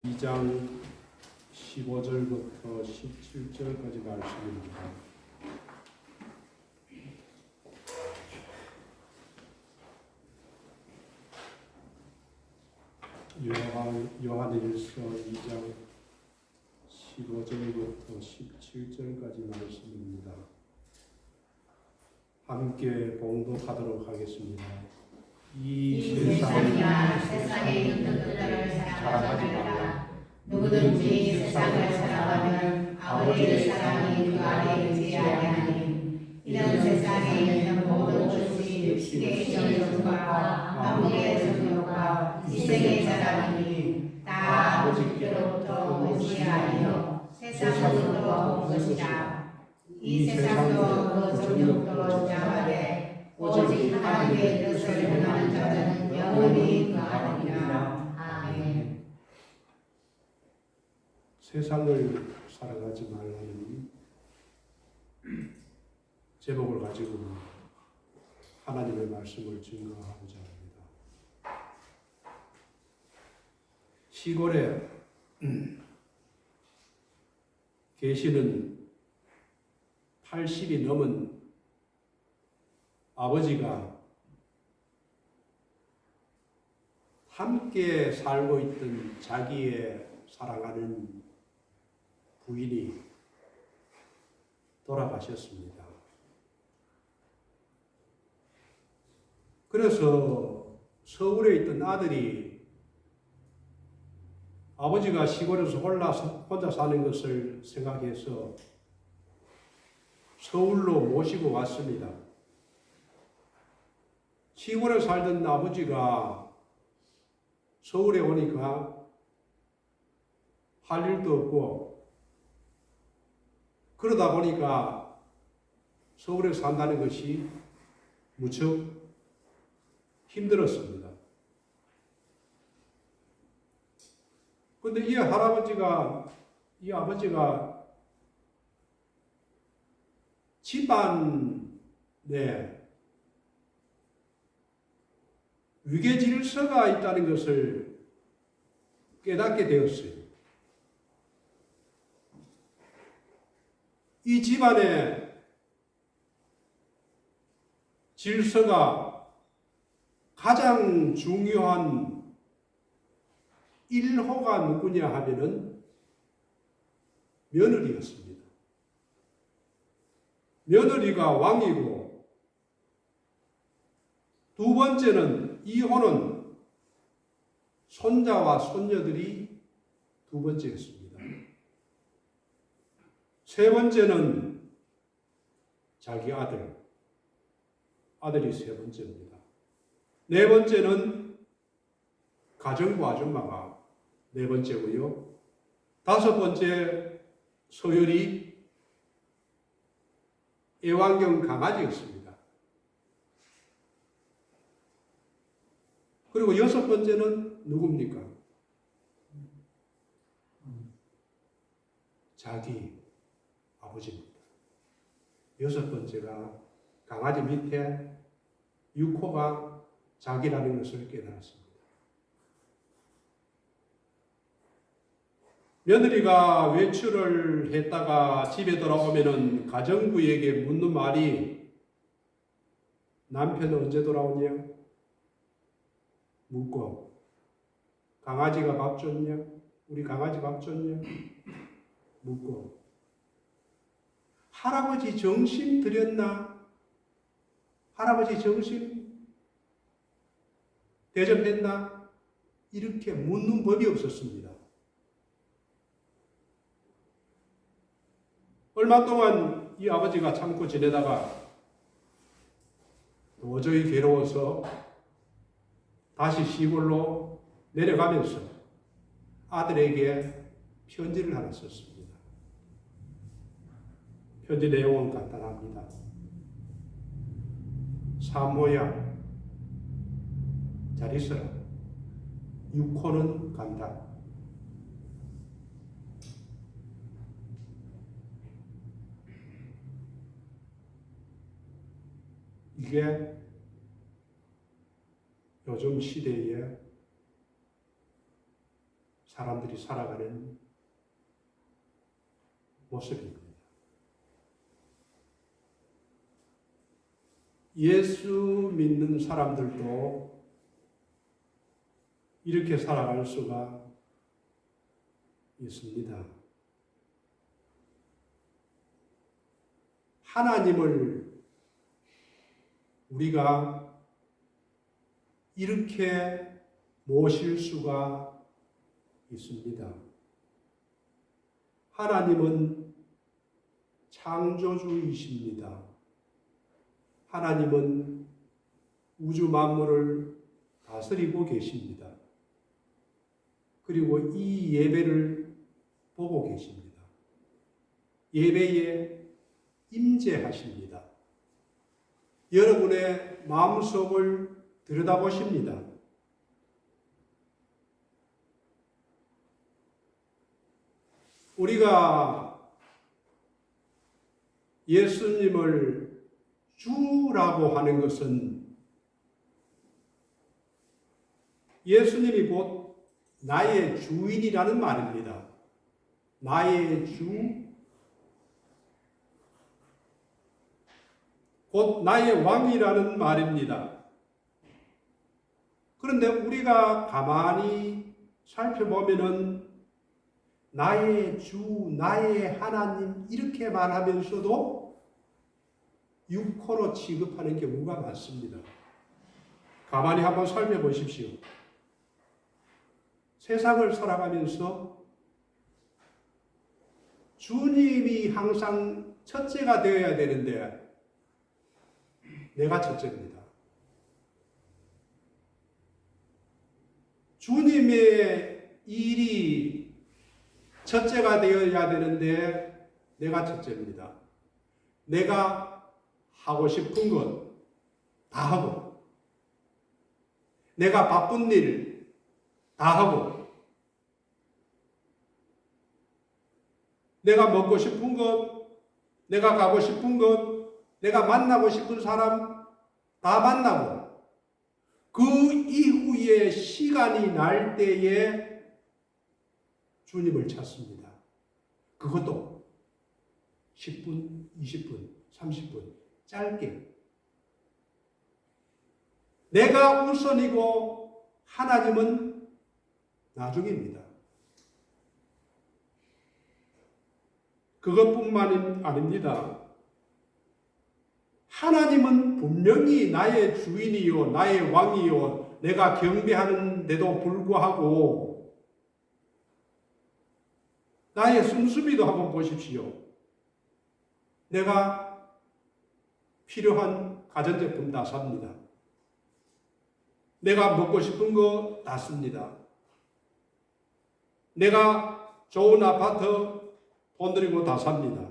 2장 15절부터 17절까지 말씀입니다. 요한일서 2장 15절부터 17절까지 말씀입니다. 함께 봉독하도록 하겠습니다. 이 세상이나 세상에 있는 것들을 사랑하지 말라. 누구든지 세상을 사랑하면 아버지의 사랑이 그 안에 있지 아니하니 이런 세상에 있는 모든 것이 육신의 정욕과 마음의 정욕과 이생의 자랑이니 다 아버지께로부터 온 것이 아니요 세상으로부터 온 것이라. 이 세상도 그 정욕도 자하되 오직 하나님의 뜻을 행하는 자는 영원히 거하느니라. 아멘. 세상을 사랑하지 말라는 제목을 가지고 하나님의 말씀을 증거하고자 합니다. 시골에 계시는 80이 넘은 아버지가 함께 살고 있던 자기의 사랑하는 부인이 돌아가셨습니다. 그래서 서울에 있던 아들이 아버지가 시골에서 혼자 사는 것을 생각해서 서울로 모시고 왔습니다. 시골에 살던 아버지가 서울에 오니까 할 일도 없고 그러다 보니까 서울에 산다는 것이 무척 힘들었습니다. 그런데 이 아버지가 집안에 위계 질서가 있다는 것을 깨닫게 되었어요. 이 집안의 질서가 가장 중요한 1호가 누구냐 하면은 며느리였습니다. 며느리가 왕이고 두 번째는 2호는 손자와 손녀들이 두 번째였습니다. 세 번째는 자기 아들이 세 번째입니다. 네 번째는 가정부 아줌마가 네 번째고요. 다섯 번째 소열이 애완경 강아지였습니다. 그리고 여섯 번째는 누굽니까? 자기 아버지입니다. 여섯 번째가 강아지 밑에 6호가 자기라는 것을 깨달았습니다. 며느리가 외출을 했다가 집에 돌아오면은 가정부에게 묻는 말이 남편은 언제 돌아오냐? 묻고 강아지가 밥 줬냐? 우리 강아지 밥 줬냐? 묻고 할아버지 정신 드렸나? 할아버지 정신 대접했나? 이렇게 묻는 법이 없었습니다. 얼마 동안 이 아버지가 참고 지내다가 도저히 괴로워서 다시 시골로 내려가면서 아들에게 편지를 하나 썼습니다. 편지 내용은 간단합니다. 사모야, 잘 있어라. 6호는 간다. 이게 요즘 시대의 사람들이 살아가는 모습입니다. 예수 믿는 사람들도 이렇게 살아갈 수가 있습니다. 하나님을 우리가 이렇게 모실 수가 있습니다. 하나님은 창조주이십니다. 하나님은 우주 만물을 다스리고 계십니다. 그리고 이 예배를 보고 계십니다. 예배에 임재하십니다. 여러분의 마음속을 들여다보십니다. 우리가 예수님을 주라고 하는 것은 예수님이 곧 나의 주인이라는 말입니다. 나의 주, 곧 나의 왕이라는 말입니다. 그런데 우리가 가만히 살펴보면은 나의 주, 나의 하나님 이렇게 말하면서도 육호로 취급하는 경우가 많습니다. 가만히 한번 살펴보십시오. 세상을 살아가면서 주님이 항상 첫째가 되어야 되는데 내가 첫째입니다. 주님의 일이 첫째가 되어야 되는데 내가 첫째입니다. 내가 하고 싶은 것 다 하고, 내가 바쁜 일 다 하고, 내가 먹고 싶은 것, 내가 가고 싶은 것, 내가 만나고 싶은 사람 다 만나고, 그 이후에 시간이 날 때에 주님을 찾습니다. 그것도 10분, 20분, 30분 짧게. 내가 우선이고 하나님은 나중입니다. 그것뿐만 아닙니다. 하나님은 분명히 나의 주인이요, 나의 왕이요, 내가 경배하는데도 불구하고 나의 씀씀이도 한번 보십시오. 내가 필요한 가전제품 다 삽니다. 내가 먹고 싶은 거 다 씁니다. 내가 좋은 아파트 돈 들이고 다 삽니다.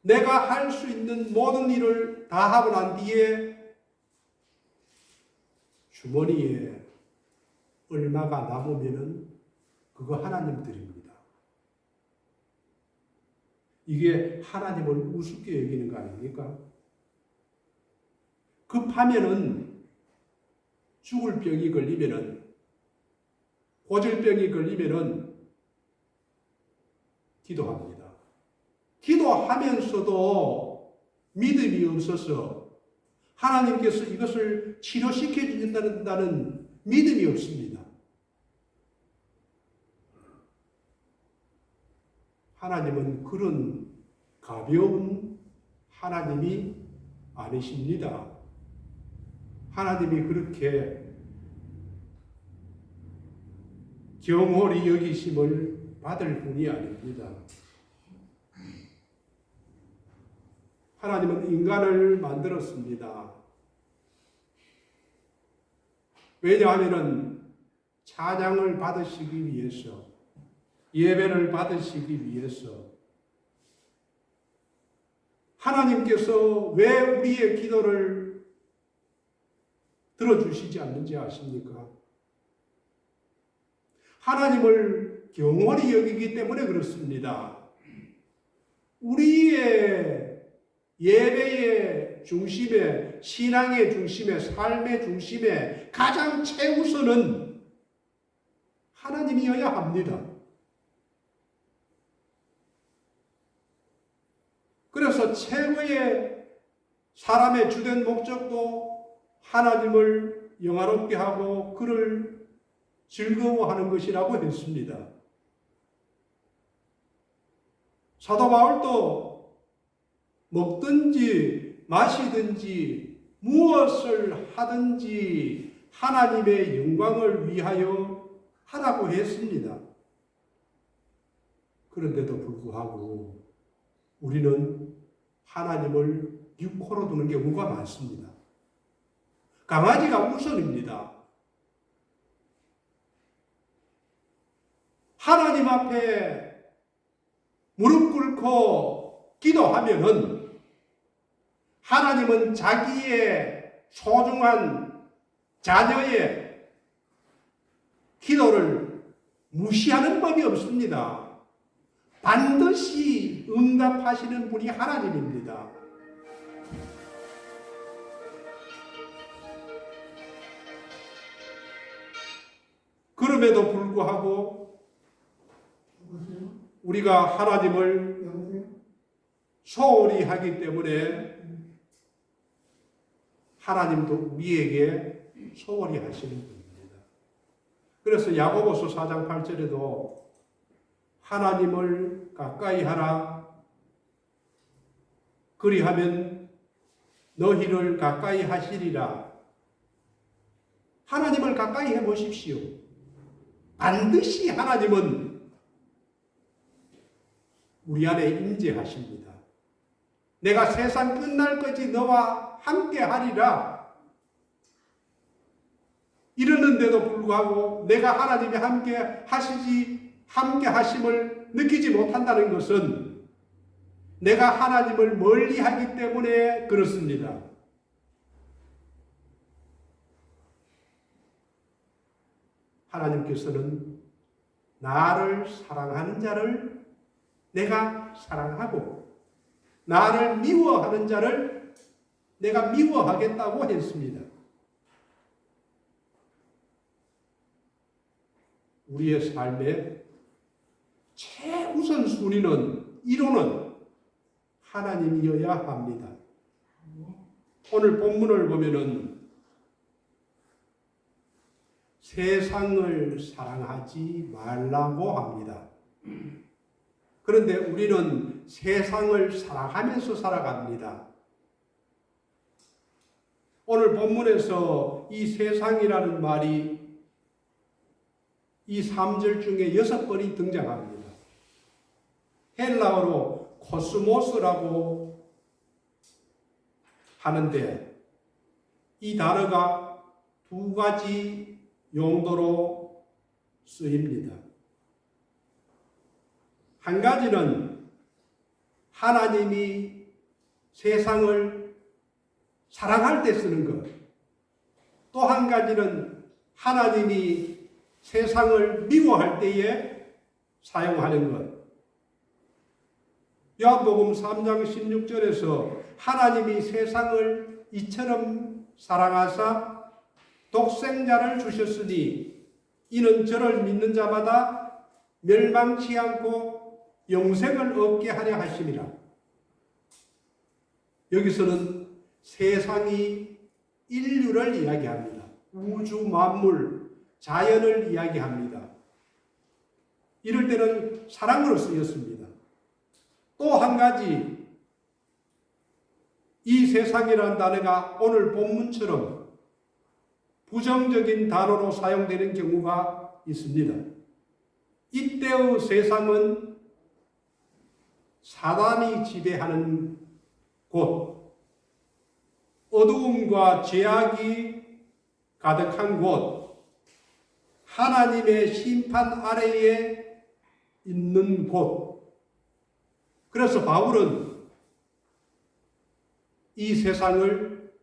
내가 할 수 있는 모든 일을 다 하고 난 뒤에 주머니에 얼마가 남으면은 그거 하나님 드립니다. 이게 하나님을 우습게 여기는 거 아닙니까? 급하면은 죽을 병이 걸리면은, 고질병이 걸리면은 기도합니다. 기도하면서도 믿음이 없어서 하나님께서 이것을 치료시켜 주신다는 믿음이 없습니다. 하나님은 그런 가벼운 하나님이 아니십니다. 하나님이 그렇게 경홀히 여기심을 받을 분이 아닙니다. 하나님은 인간을 만들었습니다. 왜냐하면 찬양을 받으시기 위해서, 예배를 받으시기 위해서. 하나님께서 왜 우리의 기도를 들어주시지 않는지 아십니까? 하나님을 경홀히 여기기 때문에 그렇습니다. 우리의 예배의 중심에, 신앙의 중심에, 삶의 중심에 가장 최우선은 하나님이어야 합니다. 그래서 최고의 사람의 주된 목적도 하나님을 영화롭게 하고 그를 즐거워하는 것이라고 했습니다. 사도 바울도 먹든지 마시든지 무엇을 하든지 하나님의 영광을 위하여 하라고 했습니다. 그런데도 불구하고 우리는 하나님을 육호로 두는 경우가 많습니다. 강아지가 우선입니다. 하나님 앞에 무릎 꿇고 기도하면은 하나님은 자기의 소중한 자녀의 기도를 무시하는 법이 없습니다. 반드시 응답하시는 분이 하나님입니다. 그럼에도 불구하고 우리가 하나님을 소홀히 하기 때문에 하나님도 우리에게 소홀히 하시는 분입니다. 그래서 야고보서 4장 8절에도 하나님을 가까이 하라. 그리하면 너희를 가까이 하시리라. 하나님을 가까이 해 보십시오. 반드시 하나님은 우리 안에 임재하십니다. 내가 세상 끝날까지 너와 함께 하리라. 이러는데도 불구하고 내가 하나님이 함께 하심을 느끼지 못한다는 것은 내가 하나님을 멀리 하기 때문에 그렇습니다. 하나님께서는 나를 사랑하는 자를 내가 사랑하고 나를 미워하는 자를 내가 미워하겠다고 했습니다. 우리의 삶의 최우선 순위는 이론은 하나님이어야 합니다. 오늘 본문을 보면은 세상을 사랑하지 말라고 합니다. 그런데 우리는 세상을 사랑하면서 살아갑니다. 오늘 본문에서 이 세상이라는 말이 이 3절 중에 6번이 등장합니다. 헬라어로 코스모스라고 하는데 이 단어가 두 가지 용도로 쓰입니다. 한 가지는 하나님이 세상을 사랑할 때 쓰는 것. 또 한 가지는 하나님이 세상을 미워할 때에 사용하는 것. 요한복음 3장 16절에서 하나님이 세상을 이처럼 사랑하사 독생자를 주셨으니 이는 저를 믿는 자마다 멸망치 않고 영생을 얻게 하려 하심이라. 여기서는 세상이 인류를 이야기합니다. 우주 만물, 자연을 이야기합니다. 이럴 때는 사랑으로 쓰였습니다. 또 한 가지, 이 세상이라는 단어가 오늘 본문처럼 부정적인 단어로 사용되는 경우가 있습니다. 이때의 세상은 사단이 지배하는 곳, 어두움과 죄악이 가득한 곳, 하나님의 심판 아래에 있는 곳. 그래서 바울은 이 세상을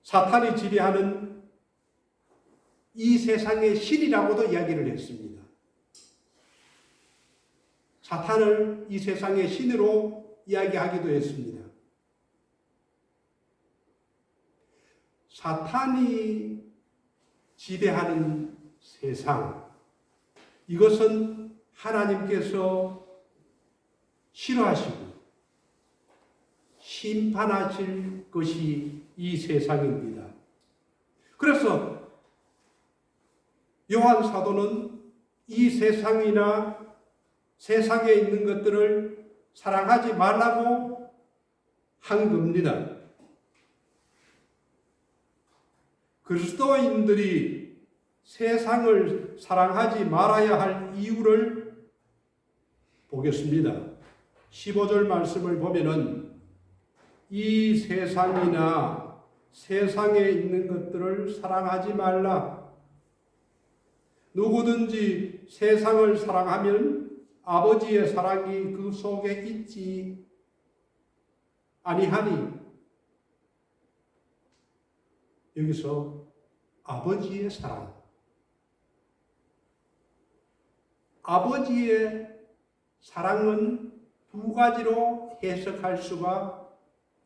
사탄이 지배하는 이 세상의 신이라고도 이야기를 했습니다. 사탄을 이 세상의 신으로 이야기하기도 했습니다. 사탄이 지배하는 세상, 이것은 하나님께서 싫어하시고 심판하실 것이 이 세상입니다. 그래서 요한 사도는 이 세상이나 세상에 있는 것들을 사랑하지 말라고 한 겁니다. 그리스도인들이 세상을 사랑하지 말아야 할 이유를 보겠습니다. 15절 말씀을 보면은 이 세상이나 세상에 있는 것들을 사랑하지 말라. 누구든지 세상을 사랑하면 아버지의 사랑이 그 속에 있지 아니하니. 여기서 아버지의 사랑, 아버지의 사랑은 두 가지로 해석할 수가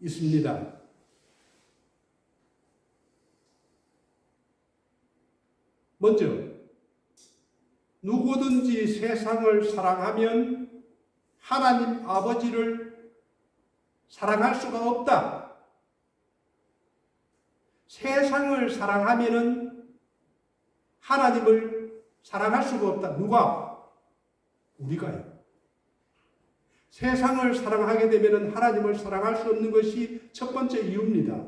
있습니다. 먼저 누구든지 세상을 사랑하면 하나님 아버지를 사랑할 수가 없다. 세상을 사랑하면은 하나님을 사랑할 수가 없다. 누가? 우리가요. 세상을 사랑하게 되면은 하나님을 사랑할 수 없는 것이 첫 번째 이유입니다.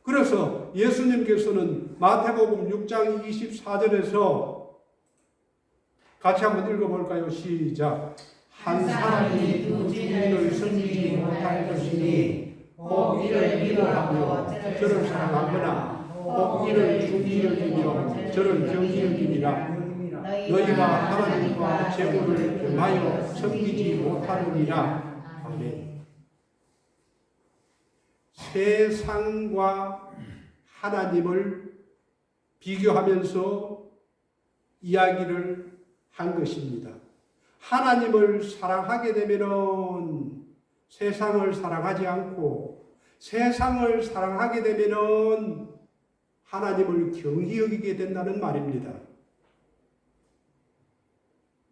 그래서 예수님께서는 마태복음 6장 24절에서 같이 한번 읽어볼까요? 시작. 한 사람이 두 주인을 섬기지 못할 것이니 혹 이를 미워하며 저를 사랑하거나 혹 이를 중히 여기며 저를 경히 여기니라. 너희가 하나님과 재물을 겸하여 섬기지 못하느니라. 아멘. 세상과 하나님을 비교하면서 이야기를 한 것입니다. 하나님을 사랑하게 되면은 세상을 사랑하지 않고 세상을 사랑하게 되면은 하나님을 경히 여기게 된다는 말입니다.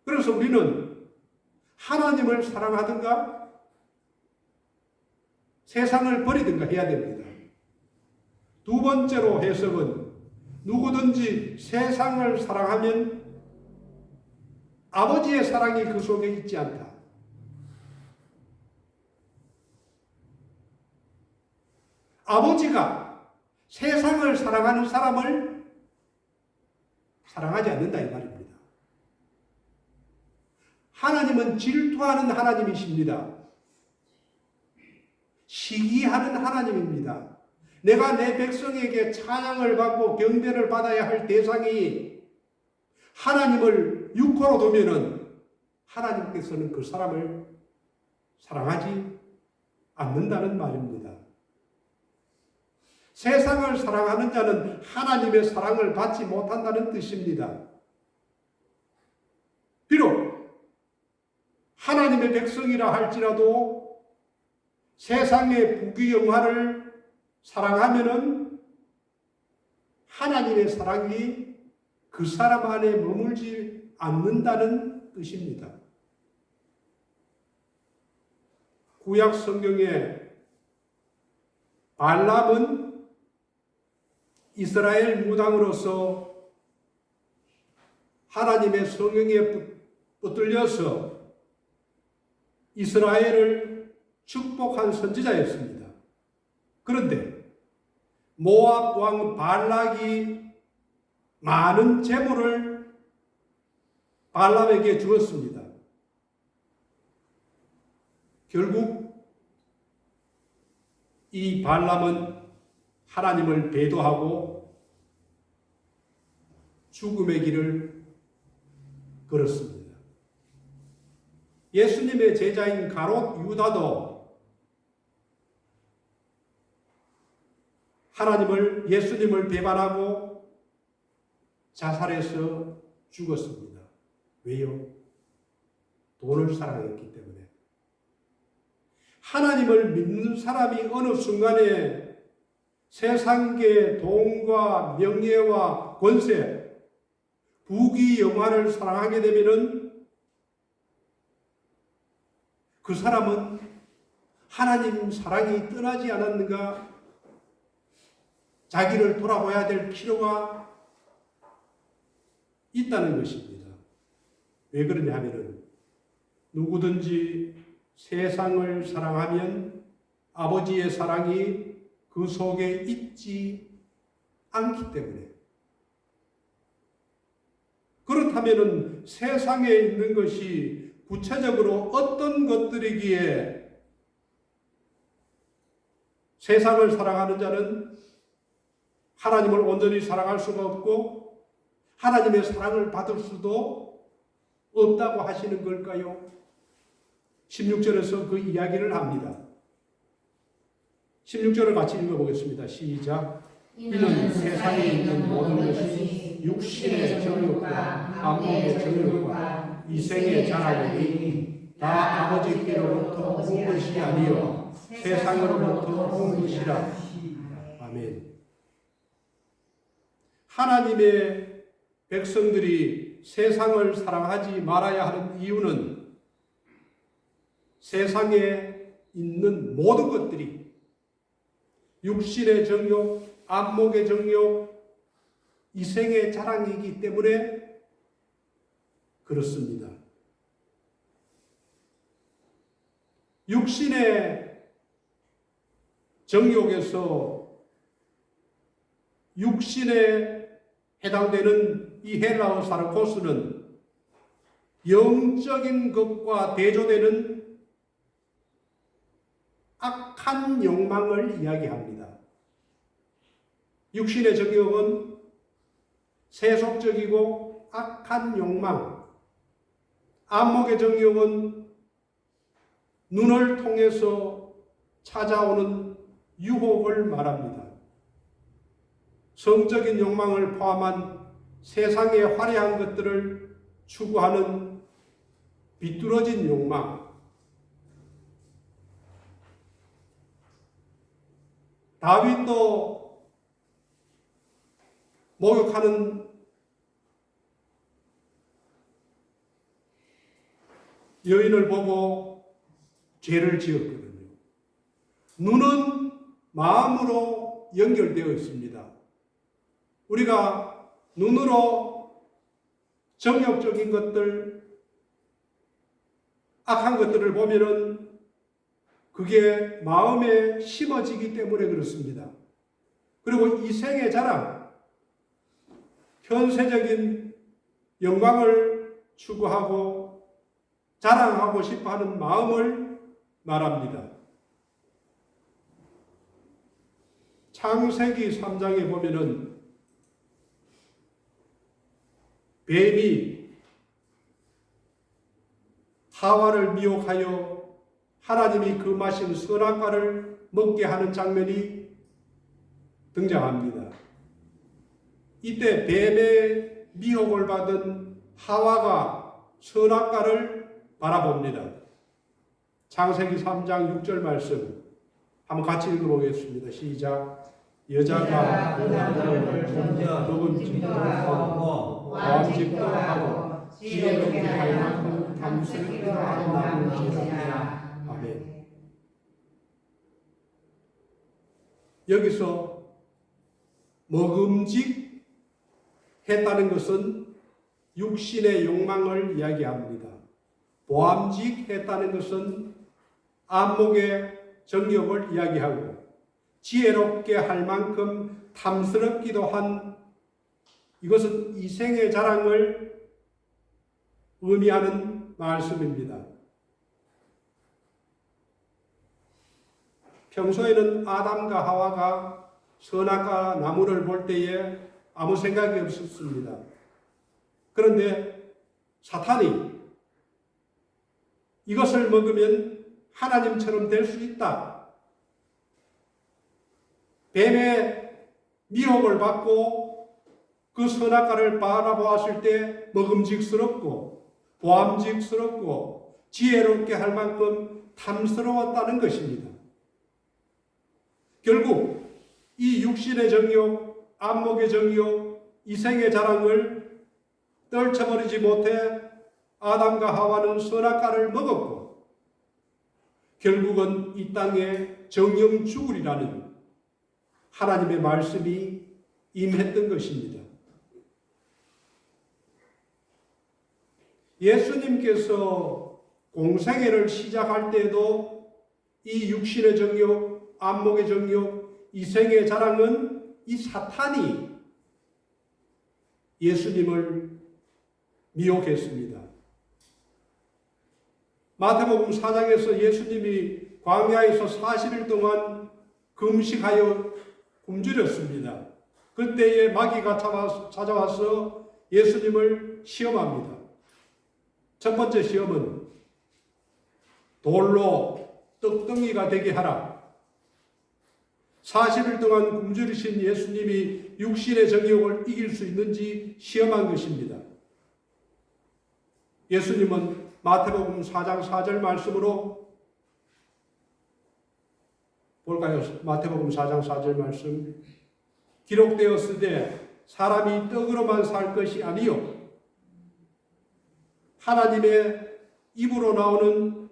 그래서 우리는 하나님을 사랑하든가 세상을 버리든가 해야 됩니다. 두 번째로 해석은 누구든지 세상을 사랑하면 아버지의 사랑이 그 속에 있지 않다. 아버지가 세상을 사랑하는 사람을 사랑하지 않는다 이 말입니다. 하나님은 질투하는 하나님이십니다. 시기하는 하나님입니다. 내가 내 백성에게 찬양을 받고 경배를 받아야 할 대상이 하나님을 육호로 두면은 하나님께서는 그 사람을 사랑하지 않는다는 말입니다. 세상을 사랑하는 자는 하나님의 사랑을 받지 못한다는 뜻입니다. 비록 하나님의 백성이라 할지라도 세상의 부귀영화를 사랑하면은 하나님의 사랑이 그 사람 안에 머물지 않는다는 뜻입니다. 구약 성경에 발람은 이스라엘 무당으로서 하나님의 성령에 붙들려서 이스라엘을 축복한 선지자였습니다. 그런데 모압 왕 발락이 많은 재물을 발람에게 주었습니다. 결국 이 발람은 하나님을 배도하고 죽음의 길을 걸었습니다. 예수님의 제자인 가롯 유다도 예수님을 배반하고 자살해서 죽었습니다. 왜요? 돈을 사랑했기 때문에. 하나님을 믿는 사람이 어느 순간에 세상의 돈과 명예와 권세, 부귀 영화를 사랑하게 되면은 그 사람은 하나님 사랑이 떠나지 않았는가? 자기를 돌아봐야 될 필요가 있다는 것입니다. 왜 그러냐 하면은 누구든지 세상을 사랑하면 아버지의 사랑이 그 속에 있지 않기 때문에. 그렇다면은 세상에 있는 것이 구체적으로 어떤 것들이기에 세상을 사랑하는 자는 하나님을 온전히 사랑할 수가 없고 하나님의 사랑을 받을 수도 없다고 하시는 걸까요? 16절에서 그 이야기를 합니다. 16절을 같이 읽어보겠습니다. 시작. 이는 세상에 있는 모든 것이 육신의 정욕과 안목의 정욕과 이생의 자랑이니 다 아버지께로부터 온 것이 아니요 세상으로부터 온 것이라. 아멘. 하나님의 백성들이 세상을 사랑하지 말아야 하는 이유는 세상에 있는 모든 것들이 육신의 정욕, 안목의 정욕, 이생의 자랑이기 때문에 그렇습니다. 육신의 정욕에서 육신에 해당되는 이 헬라어 사르코스는 영적인 것과 대조되는 악한 욕망을 이야기합니다. 육신의 정욕은 세속적이고 악한 욕망, 안목의 정욕은 눈을 통해서 찾아오는 유혹을 말합니다. 성적인 욕망을 포함한 세상의 화려한 것들을 추구하는 비뚤어진 욕망, 다윗도 목욕하는 여인을 보고 죄를 지었거든요. 눈은 마음으로 연결되어 있습니다. 우리가 눈으로 정욕적인 것들, 악한 것들을 보면은 그게 마음에 심어지기 때문에 그렇습니다. 그리고 이생의 자랑, 현세적인 영광을 추구하고 자랑하고 싶어하는 마음을 말합니다. 창세기 3장에 보면은 뱀이 하와를 미혹하여 하나님이 금하신 선악과를 먹게 하는 장면이 등장합니다. 이때 뱀의 미혹을 받은 하와가 선악과를 바라봅니다. 창세기 3장 6절 말씀 한번 같이 읽어보겠습니다. 시작. 여자가 그 남자를 먼저 묵은직도 하고 보암직도 하고 지혜롭게 할 만큼 탐스럽기도 하고 나무지라. 아멘. 여기서 먹음직 했다는 것은 육신의 욕망을 이야기합니다. 보암직 했다는 것은 안목의 정욕을 이야기하고 지혜롭게 할 만큼 탐스럽기도 한 이것은 이생의 자랑을 의미하는 말씀입니다. 평소에는 아담과 하와가 선악과 나무를 볼 때에 아무 생각이 없었습니다. 그런데 사탄이 이것을 먹으면 하나님처럼 될 수 있다. 뱀의 미혹을 받고 그 선악과를 바라보았을 때 먹음직스럽고 보암직스럽고 지혜롭게 할 만큼 탐스러웠다는 것입니다. 결국 이 육신의 정욕, 안목의 정욕, 이생의 자랑을 떨쳐버리지 못해 아담과 하와는 선악과를 먹었고 결국은 이 땅에 정령 죽으리라는 하나님의 말씀이 임했던 것입니다. 예수님께서 공생애를 시작할 때에도 이 육신의 정욕, 안목의 정욕, 이생의 자랑은 이 사탄이 예수님을 미혹했습니다. 마태복음 4장에서 예수님이 광야에서 40일 동안 금식하여 굶주렸습니다. 그때에 마귀가 찾아와서 예수님을 시험합니다. 첫 번째 시험은 돌로 떡덩이가 되게 하라. 40일 동안 굶주리신 예수님이 육신의 정욕을 이길 수 있는지 시험한 것입니다. 예수님은 마태복음 4장 4절 말씀으로 볼까요? 마태복음 4장 4절 말씀. 기록되었으되 사람이 떡으로만 살 것이 아니요 하나님의 입으로 나오는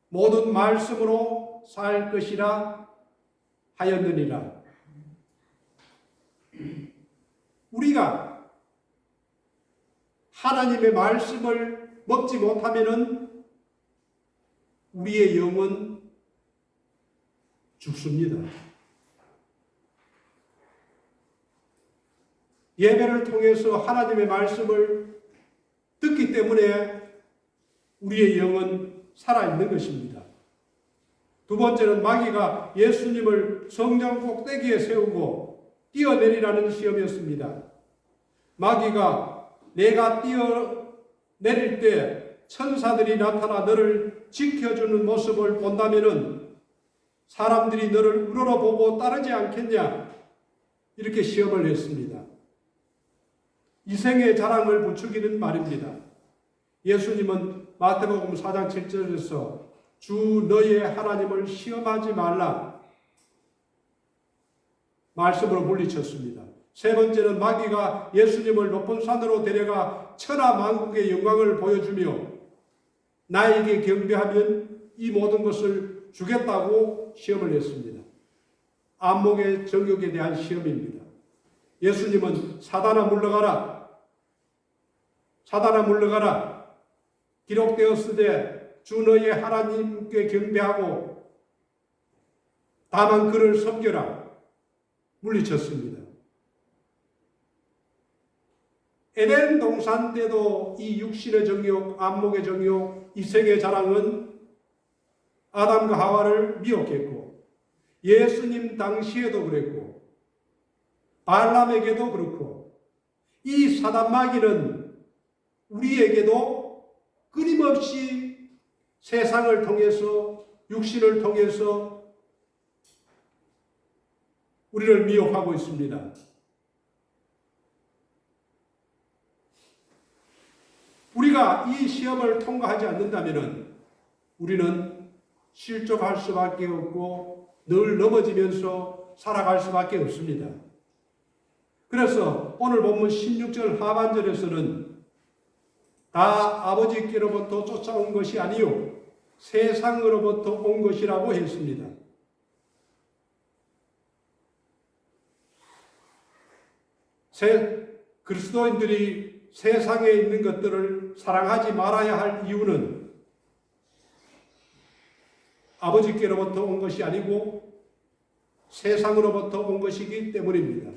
모든 말씀으로 살 것이라 하였느니라. 우리가 하나님의 말씀을 먹지 못하면은 우리의 영은 죽습니다. 예배를 통해서 하나님의 말씀을 듣기 때문에 우리의 영은 살아있는 것입니다. 두 번째는 마귀가 예수님을 성전 꼭대기에 세우고 뛰어내리라는 시험이었습니다. 마귀가 내가 뛰어내릴 때 천사들이 나타나 너를 지켜주는 모습을 본다면은 사람들이 너를 우러러보고 따르지 않겠냐? 이렇게 시험을 했습니다. 이생의 자랑을 부추기는 말입니다. 예수님은 마태복음 4장 7절에서 주 너의 하나님을 시험하지 말라 말씀으로 물리쳤습니다. 세 번째는 마귀가 예수님을 높은 산으로 데려가 천하 만국의 영광을 보여주며 나에게 경배하면 이 모든 것을 주겠다고 시험을 했습니다. 안목의 정욕에 대한 시험입니다. 예수님은 사단아 물러가라. 사단아 물러가라. 기록되었으되 주 너의 하나님께 경배하고 다만 그를 섬겨라. 물리쳤습니다. 에덴 동산 때도 이 육신의 정욕, 안목의 정욕, 이생의 자랑은 아담과 하와를 미혹했고 예수님 당시에도 그랬고 발람에게도 그렇고 이 사단 마귀는 우리에게도 끊임없이 세상을 통해서 육신을 통해서 우리를 미혹하고 있습니다. 우리가 이 시험을 통과하지 않는다면 우리는 실족할 수밖에 없고 늘 넘어지면서 살아갈 수밖에 없습니다. 그래서 오늘 본문 16절 하반절에서는 다 아버지께로부터 쫓아온 것이 아니요 세상으로부터 온 것이라고 했습니다. 그리스도인들이 세상에 있는 것들을 사랑하지 말아야 할 이유는 아버지께로부터 온 것이 아니고 세상으로부터 온 것이기 때문입니다.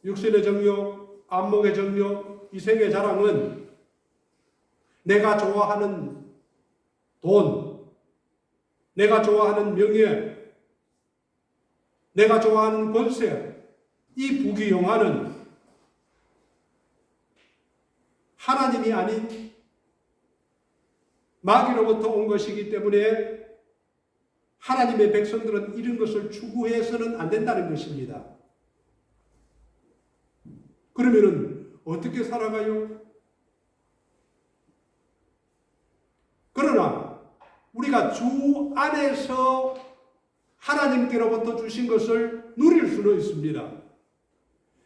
육신의 정욕, 안목의 정욕, 이생의 자랑은 내가 좋아하는 돈, 내가 좋아하는 명예, 내가 좋아하는 권세, 이 부귀영화는 하나님이 아닌 마귀로부터 온 것이기 때문에 하나님의 백성들은 이런 것을 추구해서는 안 된다는 것입니다. 그러면은 어떻게 살아가요? 그러나 우리가 주 안에서 하나님께로부터 주신 것을 누릴 수는 있습니다.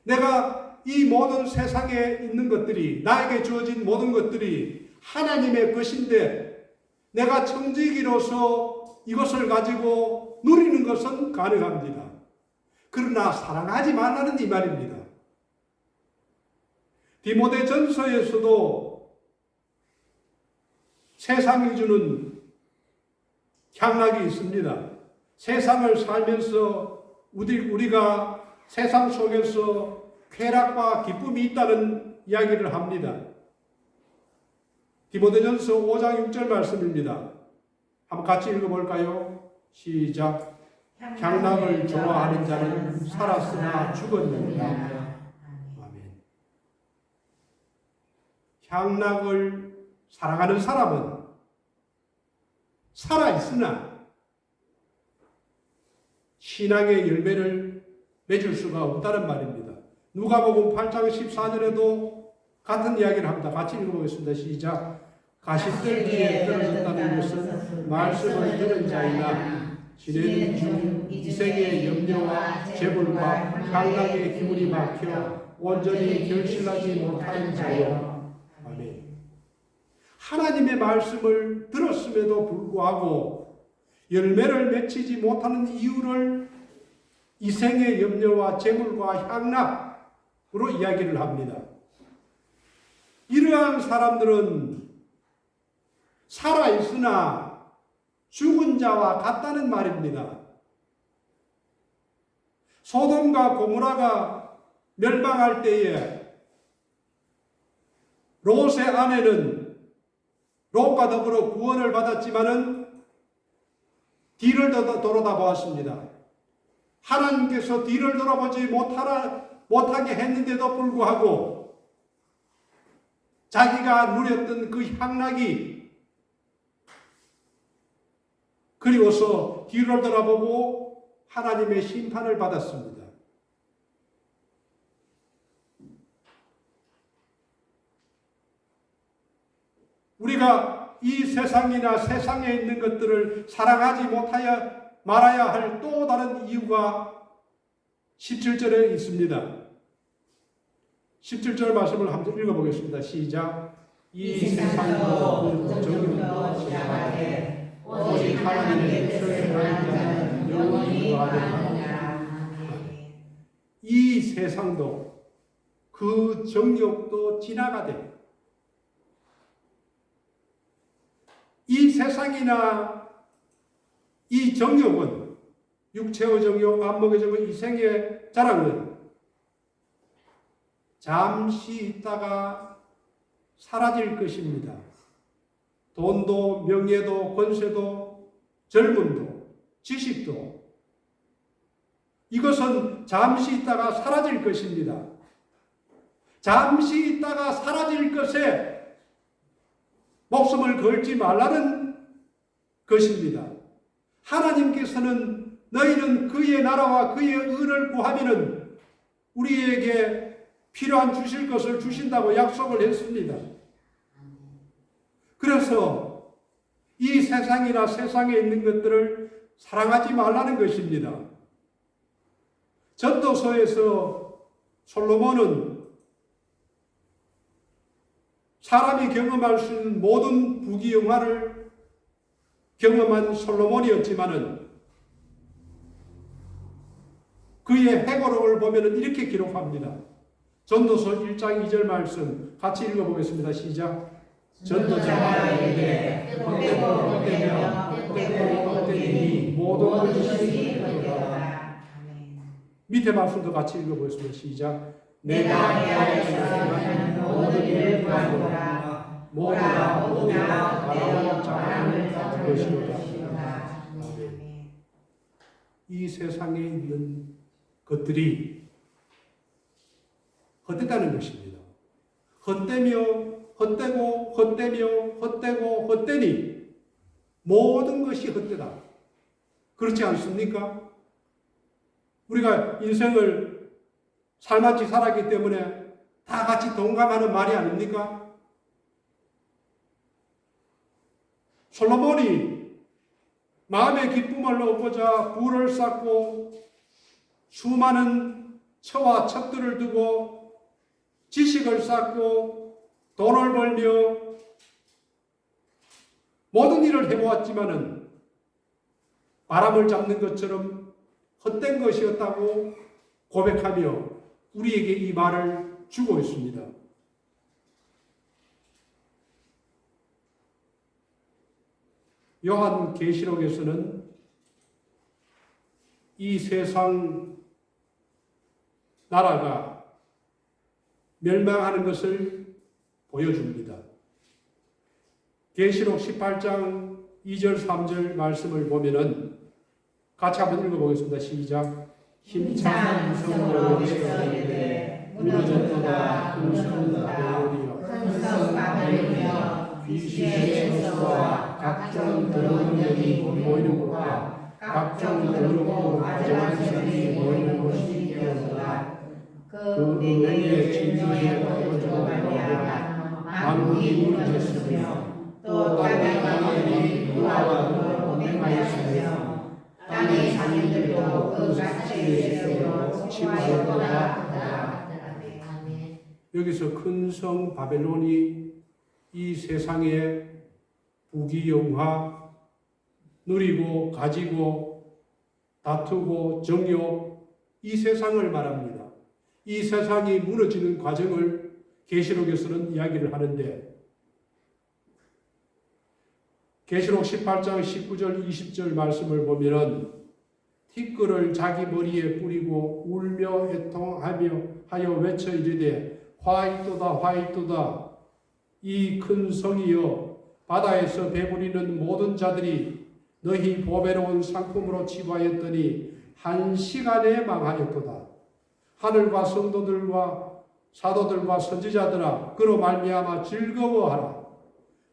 내가 이 모든 세상에 있는 것들이, 나에게 주어진 모든 것들이 하나님의 것인데 내가 청지기로서 이것을 가지고 누리는 것은 가능합니다. 그러나 사랑하지 말라는 이 말입니다. 디모데전서에서도 세상이 주는 향락이 있습니다. 세상을 살면서 우리가 세상 속에서 쾌락과 기쁨이 있다는 이야기를 합니다. 디모데전서 5장 6절 말씀입니다. 한번 같이 읽어볼까요? 시작. 향락을 좋아하는 자는 살았으나 죽었느니라. 아멘. 향락을 사랑하는 사람은 살아있으나 신앙의 열매를 맺을 수가 없다는 말입니다. 누가복음 8장 14절에도 같은 이야기를 합니다. 같이 읽어보겠습니다. 시작. 가시떨기에 떨어졌다는 것은 말씀을 들은 자이나 지내는 중 이생의 염려와 재물과 향락의 기운이 막혀 온전히 결실하지 못하는 자여. 아멘. 하나님의 말씀을 들었음에도 불구하고 열매를 맺히지 못하는 이유를 이생의 염려와 재물과 향락으로 이야기를 합니다. 이러한 사람들은 살아있으나 죽은 자와 같다는 말입니다. 소돔과 고모라가 멸망할 때에 롯의 아내는 롯과 더불어 구원을 받았지만은 뒤를 돌아다 보았습니다. 하나님께서 뒤를 돌아보지 못하게 했는데도 불구하고 자기가 누렸던 그 향락이 그리고서 뒤를 돌아보고 하나님의 심판을 받았습니다. 우리가 이 세상이나 세상에 있는 것들을 사랑하지 말아야 할 또 다른 이유가 17절에 있습니다. 17절 말씀을 한번 읽어보겠습니다. 시작. 이 세상도 정욕도 지나가되 오직 하나님의 뜻을 행하는 자는 영원히 거하리라. 이 세상도 그 정욕도 지나가되 이 세상이나 이 정욕은 육체의 정욕, 안목의 정욕, 이생의 자랑은 잠시 있다가 사라질 것입니다. 돈도, 명예도, 권세도, 젊음도, 지식도 이것은 잠시 있다가 사라질 것입니다. 잠시 있다가 사라질 것에 목숨을 걸지 말라는 것입니다. 하나님께서는 너희는 그의 나라와 그의 의를 구하면은 우리에게 필요한 주실 것을 주신다고 약속을 했습니다. 그래서 이 세상이나 세상에 있는 것들을 사랑하지 말라는 것입니다. 전도서에서 솔로몬은 사람이 경험할 수 있는 모든 부귀영화를 경험한 솔로몬이었지만은 그의 회고록을 보면 이렇게 기록합니다. 전도서 1장 2절 말씀 같이 읽어보겠습니다. 시작. 전도자가 이르되 헛되고 헛되며 헛되고 헛되니 모든 것이 헛되다. 밑에 말씀도 같이 읽어보겠습니다. 시작. 내가 내 안에서 행하는 모든 일을 구하노라. 모두가 바라고 자랑을 받을 것이로다. 이 세상에 있는 것들이 헛되다는 것입니다. 헛되고 헛되니 모든 것이 헛되다. 그렇지 않습니까? 우리가 인생을 살맞이 살았기 때문에 다 같이 동감하는 말이 아닙니까? 솔로몬이 마음의 기쁨을 얻고자 부를 쌓고 수많은 처와 척들을 두고 지식을 쌓고 돈을 벌며 모든 일을 해보았지만은 바람을 잡는 것처럼 헛된 것이었다고 고백하며 우리에게 이 말을 주고 있습니다. 요한계시록에서는 이 세상 나라가 멸망하는 것을 보여줍니다. 계시록 18장 2절 3절 말씀을 보면은 같이 한번 읽어보겠습니다. 시작. 힘찬 음성으로 외쳐이르되 무너졌도다 무너졌도다 큰 성 바벨론이여 귀신의 처소와 각종 더러운 영이 모이는 곳과 각종 더럽고 가증한 성이 모이는 곳이 되었도다. 그 내게 진주의 거두로 말미암아 만국이 무너졌으며 또 땅의 강들이 그와 더불어 맹하였으며 땅의 장인들도 그 가치의 세로 침하였도다. 여기서 큰 성 바벨론이 이 세상에 부귀영화 누리고 가지고 다투고 정욕 이 세상을 말합니다. 이 세상이 무너지는 과정을 계시록에서는 이야기를 하는데 계시록 18장 19절 20절 말씀을 보면은 티끌을 자기 머리에 뿌리고 울며 애통하여 외쳐 이르되 화이토다 화이토다 이 큰 성이여 바다에서 배부리는 모든 자들이 너희 보배로운 상품으로 취하였더니 한 시간에 망하였도다. 하늘과 성도들과 사도들과 선지자들아 그로 말미암아 즐거워하라.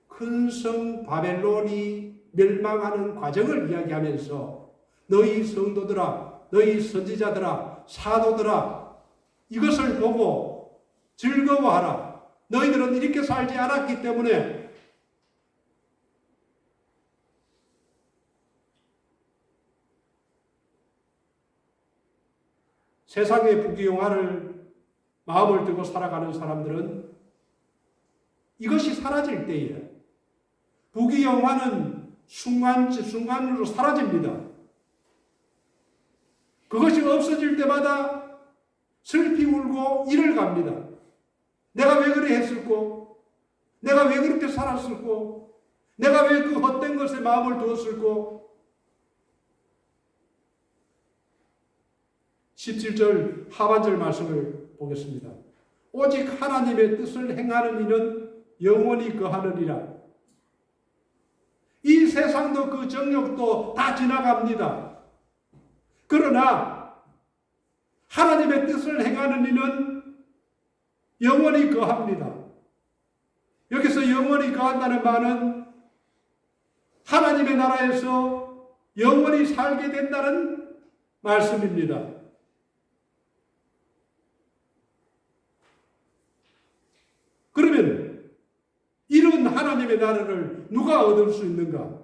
큰 성 바벨론이 멸망하는 과정을 이야기하면서 너희 성도들아 너희 선지자들아 사도들아 이것을 보고 즐거워하라. 너희들은 이렇게 살지 않았기 때문에 세상의 부귀영화를 마음을 두고 살아가는 사람들은 이것이 사라질 때에 부귀영화는 순간으로 사라집니다. 그것이 없어질 때마다 슬피 울고 이를 갑니다. 내가 왜 그래 했을꼬? 내가 왜 그렇게 살았을꼬? 내가 왜 그 헛된 것에 마음을 두었을꼬? 17절 하반절 말씀을 보겠습니다. 오직 하나님의 뜻을 행하는 이는 영원히 거하느니라. 이 세상도 그 정욕도 다 지나갑니다. 그러나 하나님의 뜻을 행하는 이는 영원히 거합니다. 여기서 영원히 거한다는 말은 하나님의 나라에서 영원히 살게 된다는 말씀입니다. 그러면 이런 하나님의 나라를 누가 얻을 수 있는가?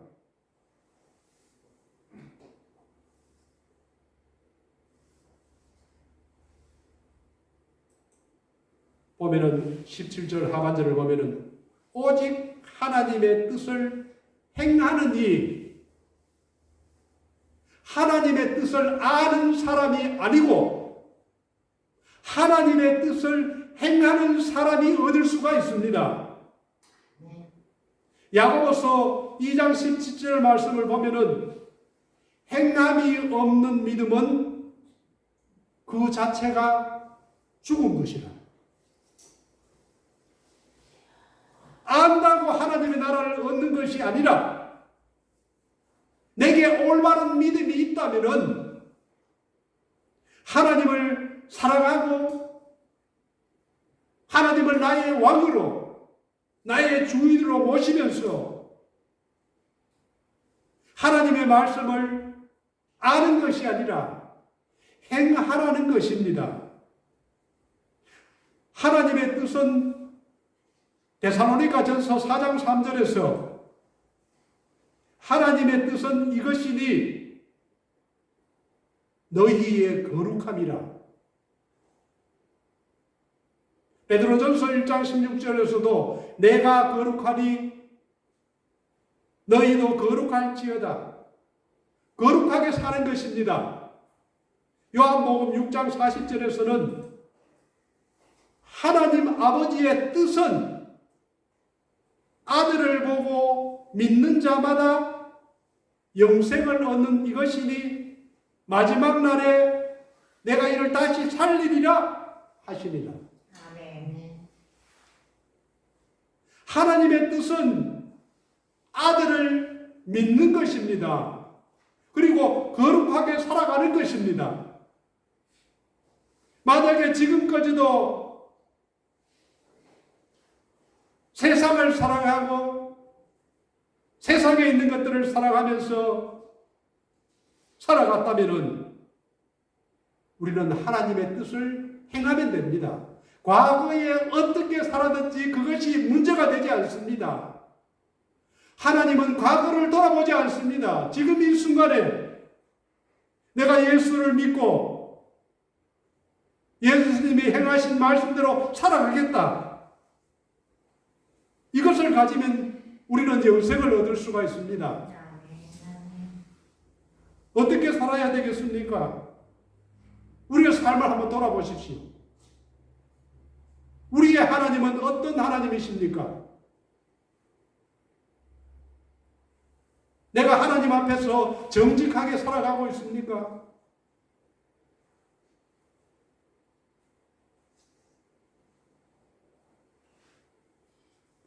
보면은 17절 하반절을 보면은 오직 하나님의 뜻을 행하는 이 하나님의 뜻을 아는 사람이 아니고 하나님의 뜻을 행하는 사람이 얻을 수가 있습니다. 야고보서 2장 17절 말씀을 보면은 행함이 없는 믿음은 그 자체가 죽은 것이라. 안다고 하나님의 나라를 얻는 것이 아니라 내게 올바른 믿음이 있다면은 하나님을 사랑하고 하나님을 나의 왕으로 나의 주인으로 모시면서 하나님의 말씀을 아는 것이 아니라 행하라는 것입니다. 하나님의 뜻은 데살로니가전서 4장 3절에서 하나님의 뜻은 이것이니 너희의 거룩함이라. 베드로전서 1장 16절에서도 내가 거룩하니 너희도 거룩할지어다. 거룩하게 사는 것입니다. 요한복음 6장 40절에서는 하나님 아버지의 뜻은 아들을 보고 믿는 자마다 영생을 얻는 이것이니 마지막 날에 내가 이를 다시 살리리라 하시니라. 아멘. 하나님의 뜻은 아들을 믿는 것입니다. 그리고 거룩하게 살아가는 것입니다. 만약에 지금까지도 세상을 사랑하고 세상에 있는 것들을 사랑하면서 살아갔다면 우리는 하나님의 뜻을 행하면 됩니다. 과거에 어떻게 살았든지 그것이 문제가 되지 않습니다. 하나님은 과거를 돌아보지 않습니다. 지금 이 순간에 내가 예수를 믿고 예수님이 행하신 말씀대로 살아가겠다. 이것을 가지면 우리는 영생을 얻을 수가 있습니다. 어떻게 살아야 되겠습니까? 우리의 삶을 한번 돌아보십시오. 우리의 하나님은 어떤 하나님이십니까? 내가 하나님 앞에서 정직하게 살아가고 있습니까?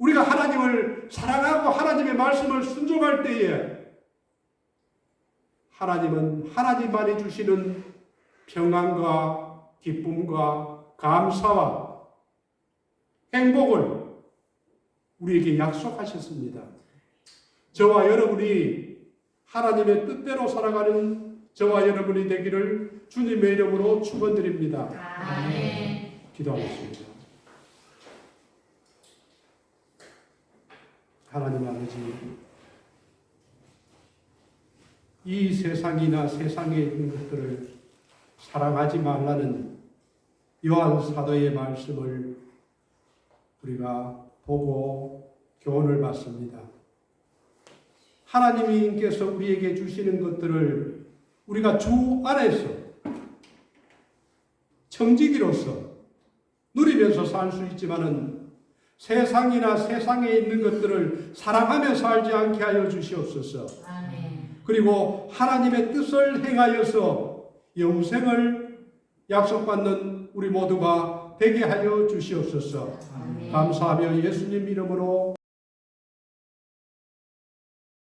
우리가 하나님을 사랑하고 하나님의 말씀을 순종할 때에 하나님은 하나님만이 주시는 평안과 기쁨과 감사와 행복을 우리에게 약속하셨습니다. 저와 여러분이 하나님의 뜻대로 살아가는 저와 여러분이 되기를 주님의 이름으로 축원드립니다. 아멘. 기도하겠습니다. 하나님 아버지, 이 세상이나 세상에 있는 것들을 사랑하지 말라는 요한 사도의 말씀을 우리가 보고 교훈을 받습니다. 하나님께서 우리에게 주시는 것들을 우리가 주 안에서 청지기로서 누리면서 살 수 있지만은 세상이나 세상에 있는 것들을 사랑하며 살지 않게 하여 주시옵소서. 아멘. 그리고 하나님의 뜻을 행하여서 영생을 약속받는 우리 모두가 되게 하여 주시옵소서. 아멘. 감사하며 예수님 이름으로